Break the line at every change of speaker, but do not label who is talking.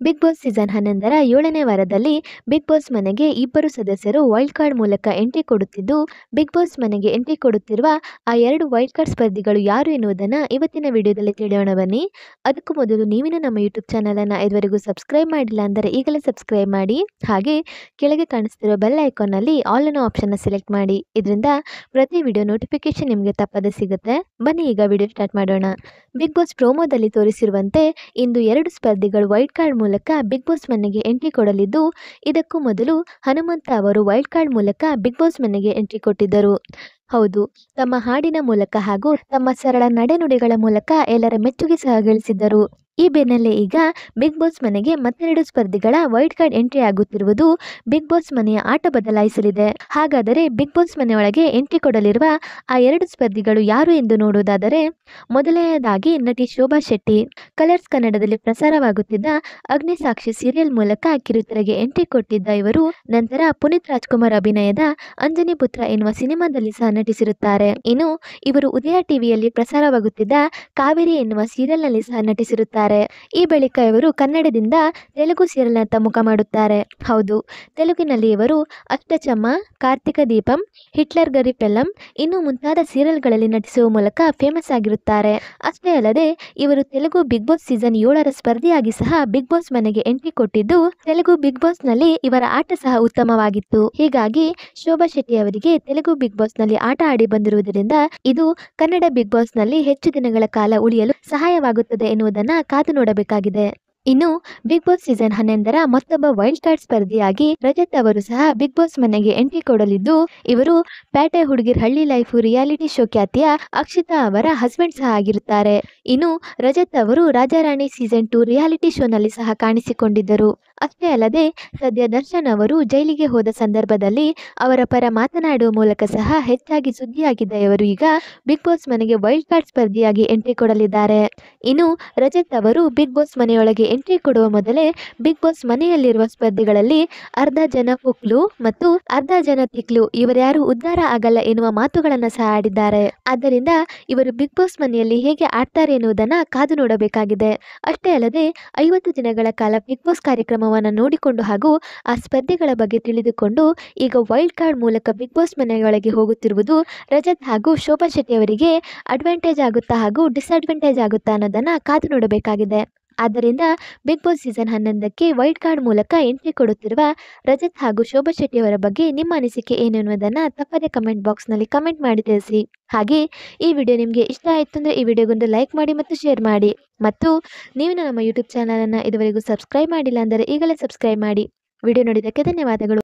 Big Boss season 11ರ 7ನೇ ವಾರದಲ್ಲಿ big boss ಮನೆಗೆ ಇಬ್ಬರು ಸದಸ್ಯರು ವೈಲ್ಡ್ ಕಾರ್ಡ್ ಮೂಲಕ ಎಂಟ್ರಿ ಕೊಡುತ್ತಿದ್ದು, ಬಿಗ್ ಬಾಸ್ ಮನೆಗೆ ಎಂಟ್ರಿ ಕೊಡುತ್ತಿರುವ ಆ 2 ವೈಲ್ಡ್ ಕಾರ್ಡ್ ಸ್ಪರ್ಧಿಗಳು ಯಾರು ಎನ್ನುವುದನ್ನು ಇವತ್ತಿನ ವಿಡಿಯೋದಲ್ಲಿ ತಿಳಿಯೋಣ ಬನ್ನಿ. ಅದಕ್ಕೂ ಮೊದಲು ನೀವಿನ್ನು ನಮ್ಮ ಯೂಟ್ಯೂಬ್ ಚಾನಲನ್ನು ಇದುವರೆಗೂ ಸಬ್ಸ್ಕ್ರೈಬ್ ಮಾಡಿಲ್ಲ ಅಂದರೆ ಈಗಲೇ ಸಬ್ಸ್ಕ್ರೈಬ್ ಮಾಡಿ. ಹಾಗೆ ಕೆಳಗೆ ಕಾಣಿಸ್ತಿರೋ ಬೆಲ್ ಐಕಾನ್ನಲ್ಲಿ ಆಲ್ ಅನ್ನೋ ಆಪ್ಷನ್ನ ಸೆಲೆಕ್ಟ್ ಮಾಡಿ. ಇದರಿಂದ ಪ್ರತಿ ವಿಡಿಯೋ ನೋಟಿಫಿಕೇಶನ್ ನಿಮಗೆ ತಪ್ಪದೆ ಸಿಗುತ್ತೆ. ಬನ್ನಿ ಈಗ ವಿಡಿಯೋ ಸ್ಟಾರ್ಟ್ ಮಾಡೋಣ. ಬಿಗ್ ಬಾಸ್ ಪ್ರೋಮೋದಲ್ಲಿ ತೋರಿಸಿರುವಂತೆ ಇಂದು 2 ಸ್ಪರ್ಧಿಗಳು ವೈಲ್ಡ್ ಕಾರ್ಡ್ ಮೂಲಕ ಬಿಗ್ ಬಾಸ್ ಮನೆಗೆ ಎಂಟ್ರಿ ಕೊಡಲಿದ್ದು, ಇದಕ್ಕೂ ಮೊದಲು ಹನುಮಂತ ಅವರು ವೈಲ್ಡ್ ಕಾರ್ಡ್ ಮೂಲಕ ಬಿಗ್ ಬಾಸ್ ಮನೆಗೆ ಎಂಟ್ರಿ ಕೊಟ್ಟಿದ್ದರು. ಹೌದು, ತಮ್ಮ ಹಾಡಿನ ಮೂಲಕ ಹಾಗೂ ತಮ್ಮ ಸರಳ ನಡೆನುಡಿಗಳ ಮೂಲಕ ಎಲ್ಲರ ಮೆಚ್ಚುಗೆ ಸಹ ಗಳಿಸಿದ್ದರು. ಈ ಬೆನ್ನಲ್ಲೇ ಈಗ ಬಿಗ್ ಬಾಸ್ ಮನೆಗೆ ಮತ್ತೆರಡು ಸ್ಪರ್ಧಿಗಳ ವೈಲ್ಡ್ ಕಾರ್ಡ್ ಎಂಟ್ರಿ ಆಗುತ್ತಿರುವುದು ಬಿಗ್ ಬಾಸ್ ಮನೆಯ ಆಟ ಬದಲಾಯಿಸಲಿದೆ. ಹಾಗಾದರೆ ಬಿಗ್ ಬಾಸ್ ಮನೆಯೊಳಗೆ ಎಂಟ್ರಿ ಕೊಡಲಿರುವ ಆ 2 ಸ್ಪರ್ಧಿಗಳು ಯಾರು ಎಂದು ನೋಡುವುದಾದರೆ, ಮೊದಲನೆಯದಾಗಿ ನಟಿ ಶೋಭಾ ಶೆಟ್ಟಿ. ಕಲರ್ಸ್ ಕನ್ನಡದಲ್ಲಿ ಪ್ರಸಾರವಾಗುತ್ತಿದ್ದ ಅಗ್ನಿಸಾಕ್ಷಿ ಸೀರಿಯಲ್ ಮೂಲಕ ಕಿರುತೆರೆಗೆ ಎಂಟ್ರಿ ಕೊಟ್ಟಿದ್ದ ಇವರು ನಂತರ ಪುನೀತ್ ರಾಜ್ಕುಮಾರ್ ಅಭಿನಯದ ಅಂಜನಿ ಪುತ್ರ ಎನ್ನುವ ಸಿನಿಮಾದಲ್ಲಿ ಸಹ ನಟಿಸಿರುತ್ತಾರೆ. ಇನ್ನು ಇವರು ಉದಯ ಟಿವಿಯಲ್ಲಿ ಪ್ರಸಾರವಾಗುತ್ತಿದ್ದ ಕಾವೇರಿ ಎನ್ನುವ ಸೀರಿಯಲ್ನಲ್ಲಿ ಸಹ ನಟಿಸಿರುತ್ತಾರೆ. ಈ ಬಳಿಕ ಇವರು ಕನ್ನಡದಿಂದ ತೆಲುಗು ಸೀರಿಯಲ್ನತ್ತ ಮುಖ ಮಾಡುತ್ತಾರೆ. ಹೌದು, ತೆಲುಗಿನಲ್ಲಿ ಇವರು ಅಷ್ಟಚಮ್ಮ, ಕಾರ್ತಿಕ ದೀಪಂ, ಹಿಟ್ಲರ್ ಗರಿ ಪೆಲ್ಲಂ ಇನ್ನು ಮುಂತಾದ ಸೀರಿಯಲ್ಗಳಲ್ಲಿ ನಟಿಸುವ ಮೂಲಕ ಫೇಮಸ್ ಆಗಿರುತ್ತಾರೆ. ಅಷ್ಟೇ ಅಲ್ಲದೆ ಇವರು ತೆಲುಗು ಬಿಗ್ ಬಾಸ್ ಸೀಸನ್ 7ರ ಸ್ಪರ್ಧಿಯಾಗಿ ಸಹ ಬಿಗ್ ಬಾಸ್ ಮನೆಗೆ ಎಂಟ್ರಿ ಕೊಟ್ಟಿದ್ದು, ತೆಲುಗು ಬಿಗ್ ಬಾಸ್ ನಲ್ಲಿ ಇವರ ಆಟ ಸಹ ಉತ್ತಮವಾಗಿತ್ತು. ಹೀಗಾಗಿ ಶೋಭಾ ಶೆಟ್ಟಿ ಅವರಿಗೆ ತೆಲುಗು ಬಿಗ್ ಬಾಸ್ ನಲ್ಲಿ ಆಟ ಆಡಿ ಬಂದಿರುವುದರಿಂದ ಇದು ಕನ್ನಡ ಬಿಗ್ ಬಾಸ್ ನಲ್ಲಿ ಹೆಚ್ಚು ದಿನಗಳ ಕಾಲ ಉಳಿಯಲು ಸಹಾಯವಾಗುತ್ತದೆ ಎನ್ನುವುದನ್ನು ಕಾದು ನೋಡಬೇಕಾಗಿದೆ. ಇನ್ನು ಬಿಗ್ ಬಾಸ್ ಸೀಸನ್ 11ರ ಮತ್ತೊಬ್ಬ ವೈಲ್ಡ್ ಕಾರ್ಡ್ ಸ್ಪರ್ಧಿಯಾಗಿ ರಜತ್ ಅವರು ಸಹ ಬಿಗ್ ಬಾಸ್ ಮನೆಗೆ ಎಂಟ್ರಿ ಕೊಡಲಿದ್ದು, ಇವರು ಪ್ಯಾಟೆ ಹುಡುಗಿರ್ ಹಳ್ಳಿ ಲೈಫ್ ರಿಯಾಲಿಟಿ ಶೋ ಖ್ಯಾತಿಯ ಅಕ್ಷಿತಾ ಅವರ ಹಸ್ಬೆಂಡ್ ಸಹ ಆಗಿರುತ್ತಾರೆ. ಇನ್ನು ರಜತ್ ಅವರು ರಾಜಾರಾಣಿ ಸೀಸನ್ 2 ರಿಯಾಲಿಟಿ ಶೋನಲ್ಲಿ ಸಹ ಕಾಣಿಸಿಕೊಂಡಿದ್ದರು. ಅಷ್ಟೇ ಅಲ್ಲದೆ ಸದ್ಯ ದರ್ಶನ್ ಅವರು ಜೈಲಿಗೆ ಹೋದ ಸಂದರ್ಭದಲ್ಲಿ ಅವರ ಪರ ಮಾತನಾಡುವ ಮೂಲಕ ಸಹ ಹೆಚ್ಚಾಗಿ ಸುದ್ದಿಯಾಗಿದ್ದ ಇವರು ಈಗ ಬಿಗ್ ಬಾಸ್ ಮನೆಗೆ ವೈಲ್ಡ್ ಕಾರ್ಡ್ ಸ್ಪರ್ಧಿಯಾಗಿ ಎಂಟ್ರಿ ಕೊಡಲಿದ್ದಾರೆ. ಇನ್ನು ರಜತ್ ಅವರು ಬಿಗ್ ಬಾಸ್ ಮನೆಯೊಳಗೆ ಎಂಟ್ರಿ ಕೊಡುವ ಮೊದಲೇ ಬಿಗ್ ಬಾಸ್ ಮನೆಯಲ್ಲಿರುವ ಸ್ಪರ್ಧಿಗಳಲ್ಲಿ ಅರ್ಧ ಜನ ಫುಕ್ಲು ಮತ್ತು ಅರ್ಧ ಜನ ತಿಕ್ಲು, ಇವರ್ಯಾರು ಉದ್ಧಾರ ಆಗಲ್ಲ ಎನ್ನುವ ಮಾತುಗಳನ್ನು ಸಹ ಆಡಿದ್ದಾರೆ. ಆದ್ದರಿಂದ ಇವರು ಬಿಗ್ ಬಾಸ್ ಮನೆಯಲ್ಲಿ ಹೇಗೆ ಆಡ್ತಾರೆ ಎನ್ನುವುದನ್ನು ಕಾದು ನೋಡಬೇಕಾಗಿದೆ. ಅಷ್ಟೇ ಅಲ್ಲದೆ 50 ದಿನಗಳ ಕಾಲ ಬಿಗ್ ಬಾಸ್ ಕಾರ್ಯಕ್ರಮವನ್ನು ನೋಡಿಕೊಂಡು ಹಾಗೂ ಆ ಸ್ಪರ್ಧಿಗಳ ಬಗ್ಗೆ ತಿಳಿದುಕೊಂಡು ಈಗ ವೈಲ್ಡ್ ಕಾರ್ಡ್ ಮೂಲಕ ಬಿಗ್ ಬಾಸ್ ಮನೆಯೊಳಗೆ ಹೋಗುತ್ತಿರುವುದು ರಜತ್ ಹಾಗೂ ಶೋಭಾ ಶೆಟ್ಟಿ ಅವರಿಗೆ ಅಡ್ವಾಂಟೇಜ್ ಆಗುತ್ತಾ ಹಾಗೂ ಡಿಸ್ಅಡ್ವಾಂಟೇಜ್ ಆಗುತ್ತಾ ಅನ್ನೋದನ್ನ ಕಾದು ನೋಡಬೇಕಾಗಿದೆ. ಆದ್ದರಿಂದ ಬಿಗ್ ಬಾಸ್ ಸೀಸನ್ 11ಕ್ಕೆ ವೈಲ್ಡ್ ಕಾರ್ಡ್ ಮೂಲಕ ಎಂಟ್ರಿ ಕೊಡುತ್ತಿರುವ ರಜತ್ ಹಾಗೂ ಶೋಭಾ ಶೆಟ್ಟಿ ಅವರ ಬಗ್ಗೆ ನಿಮ್ಮ ಅನಿಸಿಕೆ ಏನು ಅನ್ನೋದನ್ನು ತಪ್ಪದೆ ಕಮೆಂಟ್ ಬಾಕ್ಸ್ನಲ್ಲಿ ಕಮೆಂಟ್ ಮಾಡಿ ತಿಳಿಸಿ. ಹಾಗೆ ಈ ವಿಡಿಯೋ ನಿಮಗೆ ಇಷ್ಟ ಆಯಿತು ಅಂದರೆ ಈ ವಿಡಿಯೋಗೊಂದು ಲೈಕ್ ಮಾಡಿ ಮತ್ತು ಶೇರ್ ಮಾಡಿ. ಮತ್ತು ನೀವು ನಮ್ಮ ಯೂಟ್ಯೂಬ್ ಚಾನಲನ್ನು ಇದುವರೆಗೂ ಸಬ್ಸ್ಕ್ರೈಬ್ ಮಾಡಿಲ್ಲ ಅಂದರೆ ಈಗಲೇ ಸಬ್ಸ್ಕ್ರೈಬ್ ಮಾಡಿ. ವಿಡಿಯೋ ನೋಡಿದ್ದಕ್ಕೆ ಧನ್ಯವಾದಗಳು.